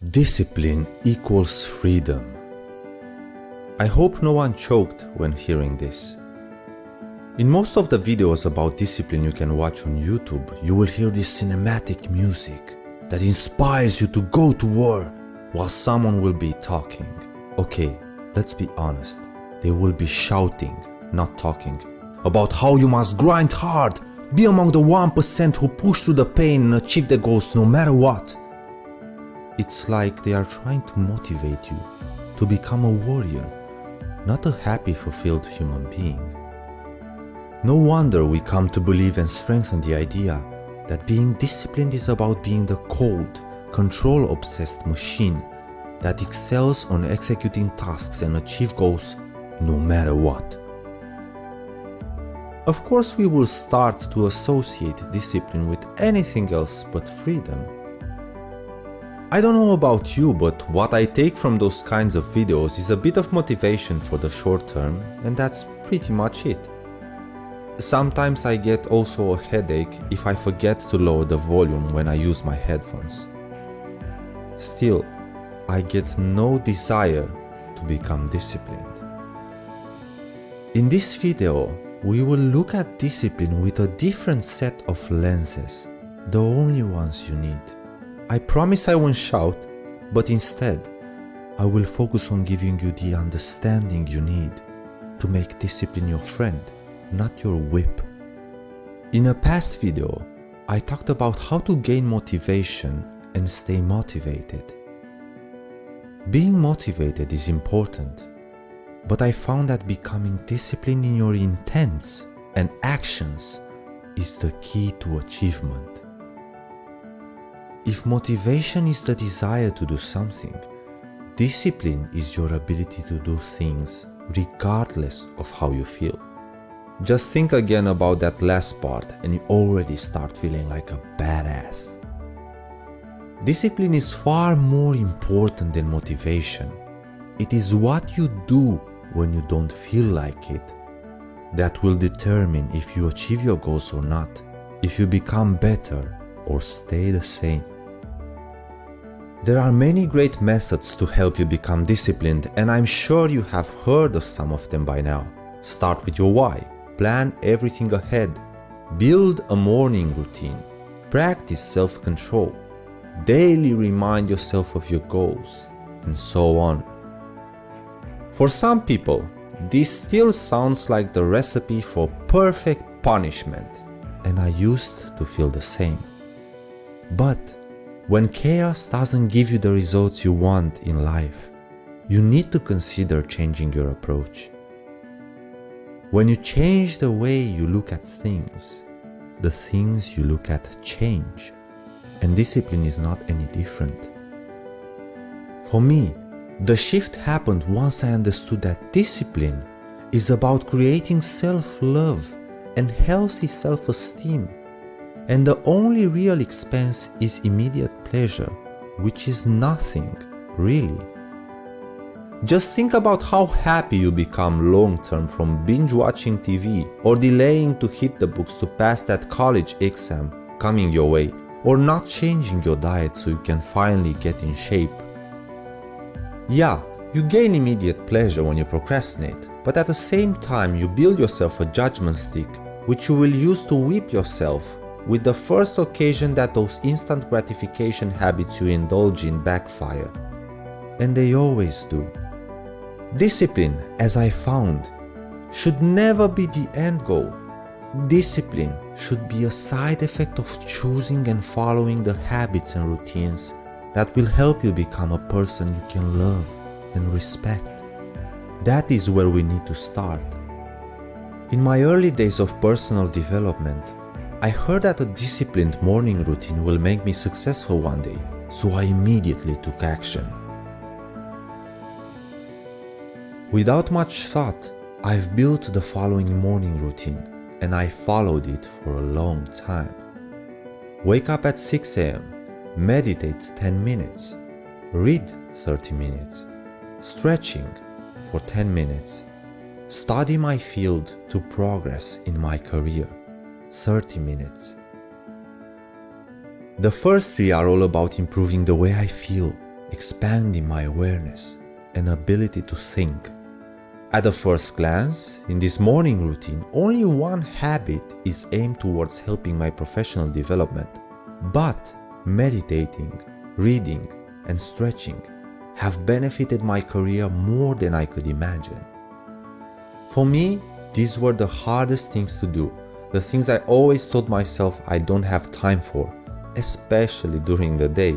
Discipline equals freedom. I hope no one choked when hearing this. In most of the videos about discipline you can watch on YouTube, you will hear this cinematic music that inspires you to go to war while someone will be talking. Okay, let's be honest. They will be shouting, not talking, about how you must grind hard, be among the 1% who push through the pain and achieve their goals no matter what. It's like they are trying to motivate you to become a warrior, not a happy, fulfilled human being. No wonder we come to believe and strengthen the idea that being disciplined is about being the cold, control-obsessed machine that excels on executing tasks and achieve goals no matter what. Of course, we will start to associate discipline with anything else but freedom. I don't know about you, but what I take from those kinds of videos is a bit of motivation for the short term, and that's pretty much it. Sometimes I get also a headache if I forget to lower the volume when I use my headphones. Still, I get no desire to become disciplined. In this video, we will look at discipline with a different set of lenses, the only ones you need. I promise I won't shout, but instead, I will focus on giving you the understanding you need to make discipline your friend, not your whip. In a past video, I talked about how to gain motivation and stay motivated. Being motivated is important, but I found that becoming disciplined in your intents and actions is the key to achievement. If motivation is the desire to do something, discipline is your ability to do things regardless of how you feel. Just think again about that last part and you already start feeling like a badass. Discipline is far more important than motivation. It is what you do when you don't feel like it that will determine if you achieve your goals or not, if you become better or stay the same. There are many great methods to help you become disciplined, and I'm sure you have heard of some of them by now. Start with your why. Plan everything ahead. Build a morning routine. Practice self-control. Daily remind yourself of your goals, and so on. For some people, this still sounds like the recipe for perfect punishment, and I used to feel the same. But when chaos doesn't give you the results you want in life, you need to consider changing your approach. When you change the way you look at things, the things you look at change, and discipline is not any different. For me, the shift happened once I understood that discipline is about creating self-love and healthy self-esteem, and the only real expense is immediate pleasure, which is nothing, really. Just think about how happy you become long-term from binge-watching TV or delaying to hit the books to pass that college exam coming your way, or not changing your diet so you can finally get in shape. Yeah, you gain immediate pleasure when you procrastinate, but at the same time you build yourself a judgment stick which you will use to whip yourself with the first occasion that those instant gratification habits you indulge in backfire. And they always do. Discipline, as I found, should never be the end goal. Discipline should be a side effect of choosing and following the habits and routines that will help you become a person you can love and respect. That is where we need to start. In my early days of personal development, I heard that a disciplined morning routine will make me successful one day, so I immediately took action. Without much thought, I've built the following morning routine, and I followed it for a long time. Wake up at 6 a.m., meditate 10 minutes, read 30 minutes, stretching for 10 minutes, study my field to progress in my career, 30 minutes. The first 3 are all about improving the way I feel, expanding my awareness and ability to think. At the first glance, in this morning routine, only one habit is aimed towards helping my professional development. But meditating, reading, and stretching have benefited my career more than I could imagine. For me, these were the hardest things to do, the things I always told myself I don't have time for, especially during the day.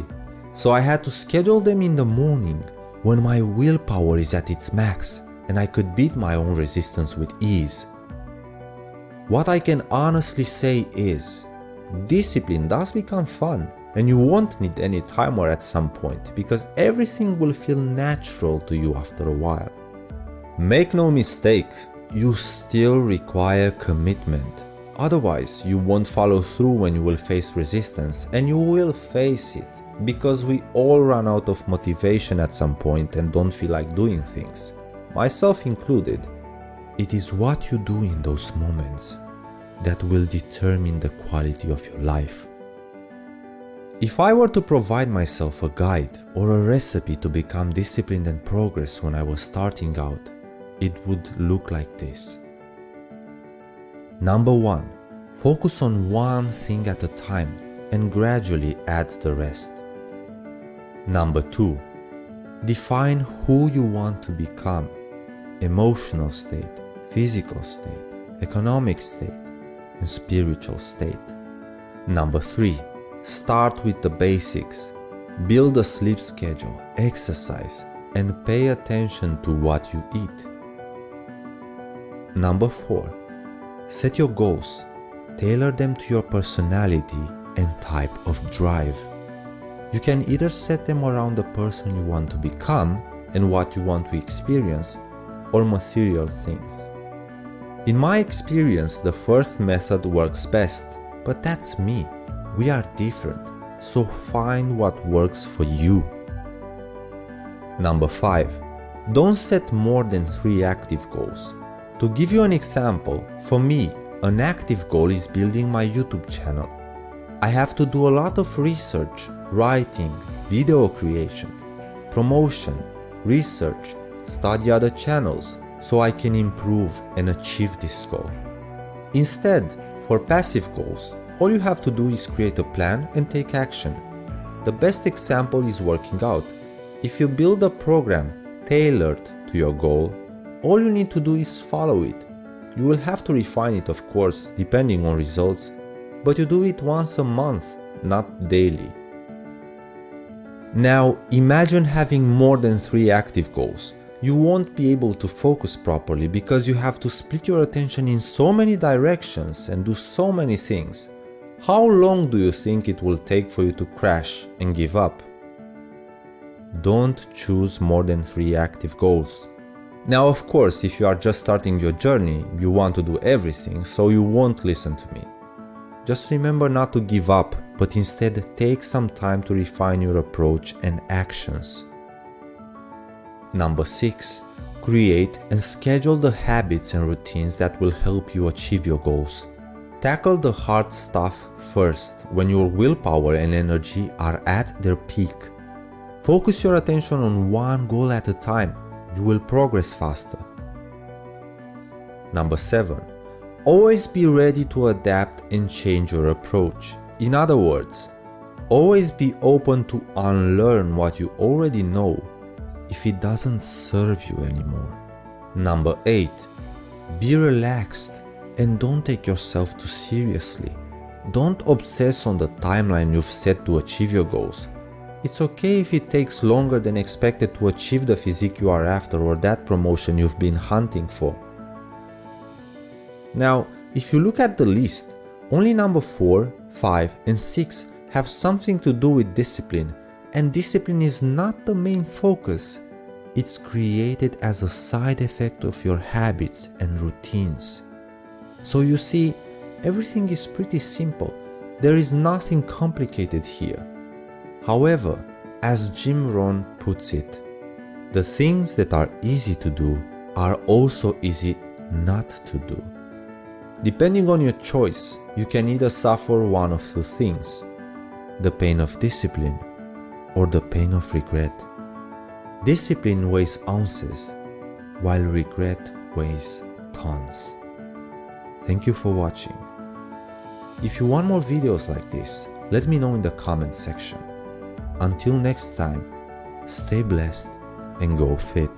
So I had to schedule them in the morning when my willpower is at its max and I could beat my own resistance with ease. What I can honestly say is, discipline does become fun, and you won't need any timer at some point because everything will feel natural to you after a while. Make no mistake, you still require commitment. Otherwise, you won't follow through when you will face resistance, and you will face it because we all run out of motivation at some point and don't feel like doing things, myself included. It is what you do in those moments that will determine the quality of your life. If I were to provide myself a guide or a recipe to become disciplined and progress when I was starting out, it would look like this. Number 1, focus on one thing at a time and gradually add the rest. Number 2, define who you want to become: emotional state, physical state, economic state, and spiritual state. Number 3, start with the basics. Build a sleep schedule, exercise, and pay attention to what you eat. Number 4, set your goals. Tailor them to your personality and type of drive. You can either set them around the person you want to become and what you want to experience, or material things. In my experience, the first method works best, but that's me. We are different, so find what works for you. Number 5, don't set more than 3 active goals. To give you an example, for me, an active goal is building my YouTube channel. I have to do a lot of research, writing, video creation, promotion, research, study other channels, so I can improve and achieve this goal. Instead, for passive goals, all you have to do is create a plan and take action. The best example is working out. If you build a program tailored to your goal, all you need to do is follow it. You will have to refine it, of course, depending on results, but you do it once a month, not daily. Now, imagine having more than 3 active goals. You won't be able to focus properly because you have to split your attention in so many directions and do so many things. How long do you think it will take for you to crash and give up? Don't choose more than 3 active goals. Now, of course, if you are just starting your journey, you want to do everything, so you won't listen to me. Just remember not to give up, but instead take some time to refine your approach and actions. Number 6, create and schedule the habits and routines that will help you achieve your goals. Tackle the hard stuff first when your willpower and energy are at their peak. Focus your attention on one goal at a time. You will progress faster. Number 7, always be ready to adapt and change your approach. In other words, always be open to unlearn what you already know if it doesn't serve you anymore. Number 8, be relaxed and don't take yourself too seriously. Don't obsess on the timeline you've set to achieve your goals. It's okay if it takes longer than expected to achieve the physique you are after or that promotion you've been hunting for. Now, if you look at the list, only number 4, 5, and 6 have something to do with discipline, and discipline is not the main focus. It's created as a side effect of your habits and routines. So you see, everything is pretty simple. There is nothing complicated here. However, as Jim Rohn puts it, the things that are easy to do are also easy not to do. Depending on your choice, you can either suffer one of 2 things: the pain of discipline or the pain of regret. Discipline weighs ounces, while regret weighs tons. Thank you for watching. If you want more videos like this, let me know in the comments section. Until next time, stay blessed and go fit.